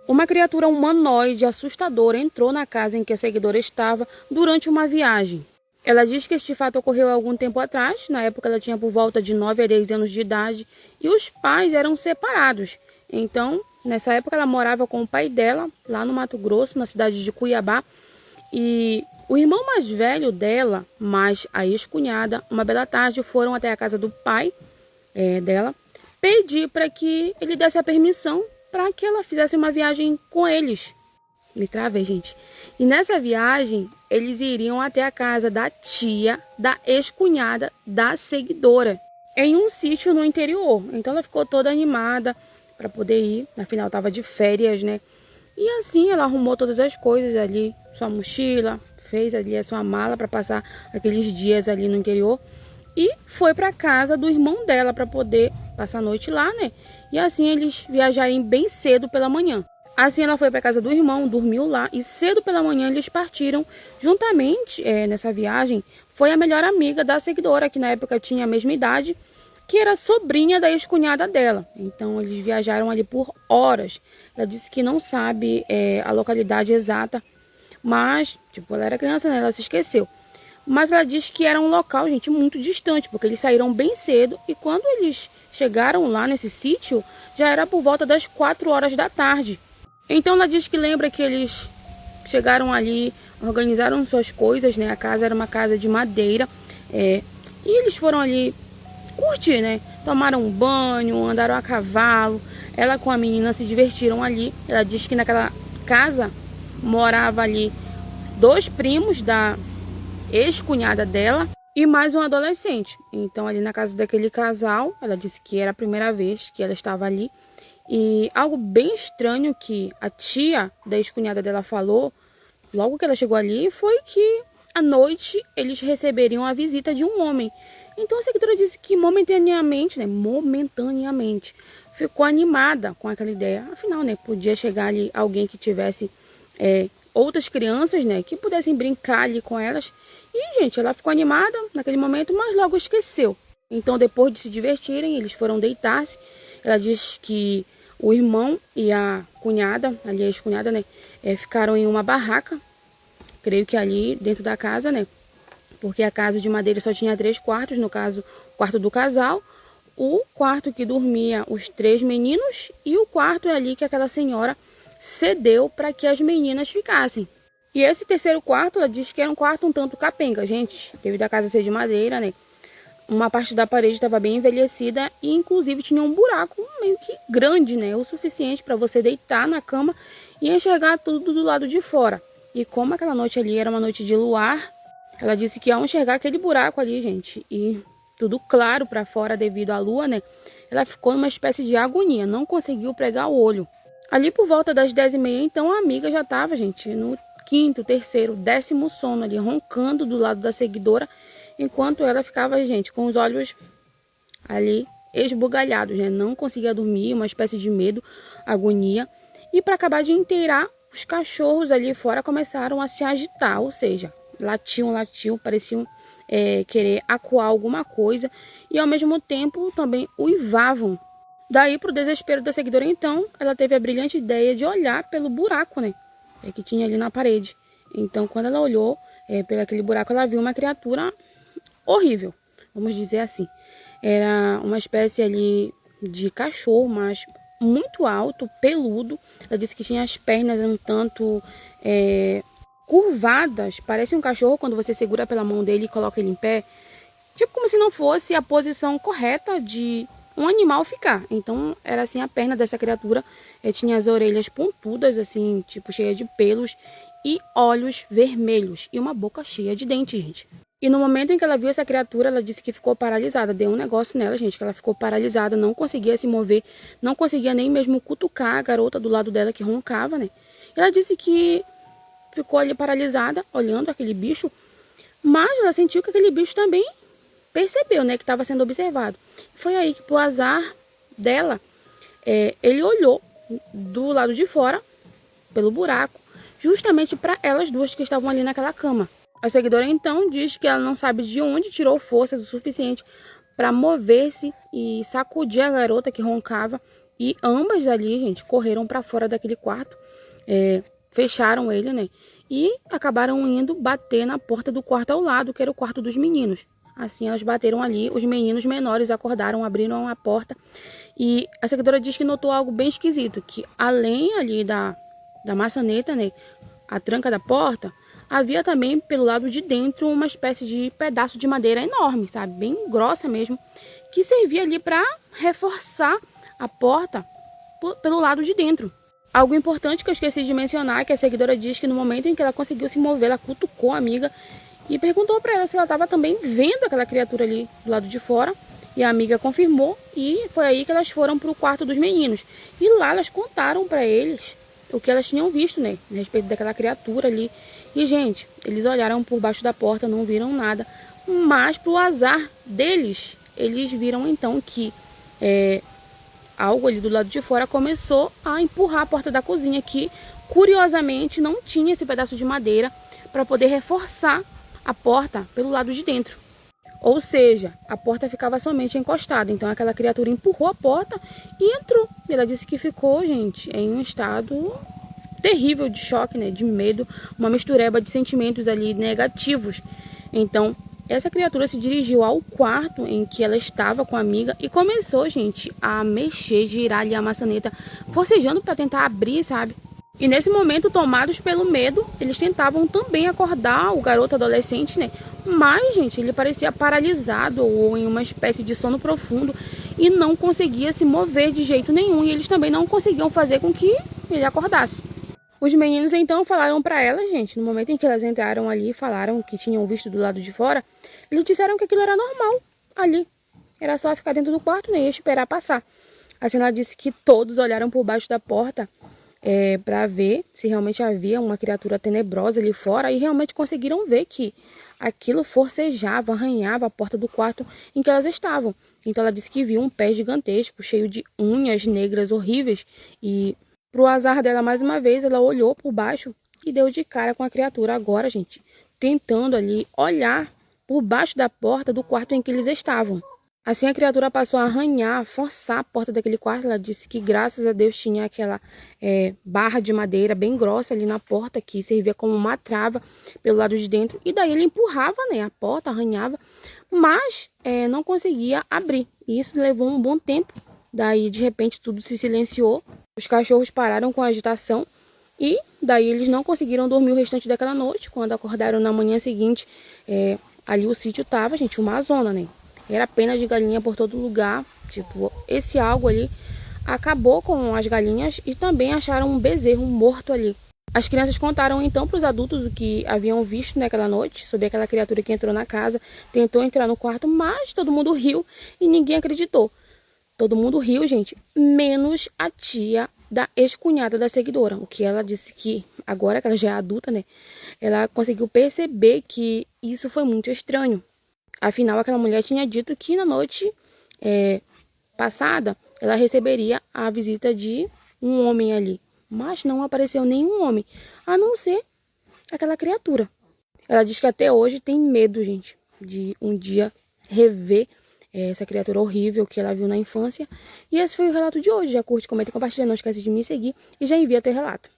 Uma criatura humanoide assustadora entrou na casa em que a seguidora estava durante uma viagem. Ela diz que este fato ocorreu há algum tempo atrás, na época ela tinha por volta de 9 a 10 anos de idade, e os pais eram separados. Então, nessa época ela morava com o pai dela, lá no Mato Grosso, na cidade de Cuiabá, e o irmão mais velho dela, mais a ex-cunhada, uma bela tarde foram até a casa do pai dela, pedir para que ele desse a permissão para que ela fizesse uma viagem com eles. Me travei, gente. E nessa viagem, eles iriam até a casa da tia, da ex-cunhada, da seguidora, em um sítio no interior. Então ela ficou toda animada para poder ir, afinal estava de férias, né? E assim ela arrumou todas as coisas ali, sua mochila, fez ali a sua mala para passar aqueles dias ali no interior e foi para casa do irmão dela para poder passar a noite lá, né? E assim eles viajarem bem cedo pela manhã. Assim ela foi para casa do irmão, dormiu lá e cedo pela manhã eles partiram. Juntamente nessa viagem foi a melhor amiga da seguidora, que na época tinha a mesma idade, que era sobrinha da ex-cunhada dela. Então eles viajaram ali por horas. Ela disse que não sabe a localidade exata, mas, tipo, ela era criança, né? Ela se esqueceu. Mas ela diz que era um local, gente, muito distante, porque eles saíram bem cedo e quando eles chegaram lá nesse sítio, já era por volta das 4 horas da tarde. Então ela diz que lembra que eles chegaram ali, organizaram suas coisas, né? A casa era uma casa de madeira, e eles foram ali curtir, né? Tomaram um banho, andaram a cavalo. Ela com a menina se divertiram ali. Ela diz que naquela casa morava ali 2 primos da ex-cunhada dela e mais um adolescente. Então ali na casa daquele casal, ela disse que era a primeira vez que ela estava ali. E algo bem estranho que a tia da ex-cunhada dela falou, logo que ela chegou ali, foi que à noite eles receberiam a visita de um homem. Então a seguidora disse que momentaneamente, ficou animada com aquela ideia. Afinal, né, podia chegar ali alguém que tivesse outras crianças, né, que pudessem brincar ali com elas. E, gente, ela ficou animada naquele momento, mas logo esqueceu. Então, depois de se divertirem, eles foram deitar-se. Ela diz que o irmão e a cunhada, ali a ex-cunhada, né, ficaram em uma barraca, creio que ali dentro da casa, né, porque a casa de madeira só tinha 3 quartos, no caso, o quarto do casal, o quarto que dormia os 3 meninos e o quarto ali que aquela senhora cedeu para que as meninas ficassem. E esse terceiro quarto, ela diz que era um quarto um tanto capenga, gente, devido à casa ser de madeira, né? Uma parte da parede estava bem envelhecida e inclusive tinha um buraco meio que grande, né? O suficiente para você deitar na cama e enxergar tudo do lado de fora. E como aquela noite ali era uma noite de luar, ela disse que ao enxergar aquele buraco ali, gente, e tudo claro para fora devido à lua, né? Ela ficou numa espécie de agonia, não conseguiu pregar o olho. Ali por volta das 10h30, então a amiga já estava, gente, no 5º, 3º, 10º sono ali, roncando do lado da seguidora, enquanto ela ficava, gente, com os olhos ali esbugalhados, né? Não conseguia dormir, uma espécie de medo, agonia. E para acabar de inteirar, os cachorros ali fora começaram a se agitar, ou seja, latiam, pareciam querer acuar alguma coisa e ao mesmo tempo também uivavam. Daí, para o desespero da seguidora, então, ela teve a brilhante ideia de olhar pelo buraco, né? Que tinha ali na parede. Então, quando ela olhou pelo aquele buraco, ela viu uma criatura horrível, vamos dizer assim. Era uma espécie ali de cachorro, mas muito alto, peludo. Ela disse que tinha as pernas um tanto curvadas. Parece um cachorro quando você segura pela mão dele e coloca ele em pé. Tipo como se não fosse a posição correta de um animal ficar. Então era assim a perna dessa criatura. Tinha as orelhas pontudas, assim, tipo cheia de pelos. E olhos vermelhos. E uma boca cheia de dentes, gente. E no momento em que ela viu essa criatura, ela disse que ficou paralisada. Deu um negócio nela, gente, que ela ficou paralisada, não conseguia se mover, não conseguia nem mesmo cutucar a garota do lado dela que roncava, né? Ela disse que ficou ali paralisada, olhando aquele bicho, mas ela sentiu que aquele bicho também percebeu, né, que estava sendo observado. Foi aí que, por azar dela, ele olhou do lado de fora, pelo buraco, justamente para elas duas que estavam ali naquela cama. A seguidora então diz que ela não sabe de onde tirou forças o suficiente para mover-se e sacudir a garota que roncava E ambas ali, gente, correram para fora daquele quarto, fecharam ele, né? E acabaram indo bater na porta do quarto ao lado, que era o quarto dos meninos. Assim, elas bateram ali, os meninos menores acordaram, abriram a porta. E a seguidora diz que notou algo bem esquisito, que além ali da maçaneta, né, a tranca da porta, havia também pelo lado de dentro uma espécie de pedaço de madeira enorme, sabe? Bem grossa mesmo, que servia ali para reforçar a porta pelo lado de dentro. Algo importante que eu esqueci de mencionar é que a seguidora diz que no momento em que ela conseguiu se mover, ela cutucou a amiga e perguntou para ela se ela estava também vendo aquela criatura ali do lado de fora. E a amiga confirmou e foi aí que elas foram para o quarto dos meninos. E lá elas contaram para eles o que elas tinham visto, né, a respeito daquela criatura ali. E, gente, eles olharam por baixo da porta, não viram nada. Mas, para o azar deles, eles viram então que algo ali do lado de fora começou a empurrar a porta da cozinha, que curiosamente não tinha esse pedaço de madeira para poder reforçar a porta pelo lado de dentro. Ou seja, a porta ficava somente encostada. Então aquela criatura empurrou a porta e entrou. E ela disse que ficou, gente, em um estado terrível de choque, né, de medo, uma mistureba de sentimentos ali negativos. Então essa criatura se dirigiu ao quarto em que ela estava com a amiga e começou, gente, a mexer, girar ali a maçaneta, forcejando para tentar abrir, sabe? E nesse momento, tomados pelo medo, eles tentavam também acordar o garoto adolescente, né? Mas, gente, ele parecia paralisado ou em uma espécie de sono profundo e não conseguia se mover de jeito nenhum. E eles também não conseguiam fazer com que ele acordasse. Os meninos então falaram para ela, gente, no momento em que elas entraram ali, falaram que tinham visto do lado de fora, eles disseram que aquilo era normal ali. Era só ficar dentro do quarto, né, e esperar passar. Assim, ela disse que todos olharam por baixo da porta para ver se realmente havia uma criatura tenebrosa ali fora e realmente conseguiram ver que aquilo forcejava, arranhava a porta do quarto em que elas estavam. Então ela disse que viu um pé gigantesco, cheio de unhas negras horríveis e, pro azar dela, mais uma vez, ela olhou por baixo e deu de cara com a criatura agora, gente, tentando ali olhar por baixo da porta do quarto em que eles estavam. Assim a criatura passou a arranhar, a forçar a porta daquele quarto. Ela disse que graças a Deus tinha aquela barra de madeira bem grossa ali na porta, que servia como uma trava pelo lado de dentro. E daí ele empurrava, né, a porta, arranhava, mas não conseguia abrir. E isso levou um bom tempo. Daí de repente tudo se silenciou. Os cachorros pararam com a agitação e daí eles não conseguiram dormir o restante daquela noite. Quando acordaram na manhã seguinte, ali o sítio tava, gente, uma zona, né? Era pena de galinha por todo lugar. Tipo, esse algo ali acabou com as galinhas e também acharam um bezerro morto ali. As crianças contaram então para os adultos o que haviam visto naquela noite, sobre aquela criatura que entrou na casa, tentou entrar no quarto, mas todo mundo riu e ninguém acreditou. Todo mundo riu, gente, menos a tia da ex-cunhada da seguidora. O que ela disse que, agora que ela já é adulta, né, ela conseguiu perceber que isso foi muito estranho. Afinal, aquela mulher tinha dito que na noite passada ela receberia a visita de um homem ali. Mas não apareceu nenhum homem, a não ser aquela criatura. Ela diz que até hoje tem medo, gente, de um dia rever essa criatura horrível que ela viu na infância. E esse foi o relato de hoje. Já curte, comenta e compartilha. Não esquece de me seguir e já envia teu relato.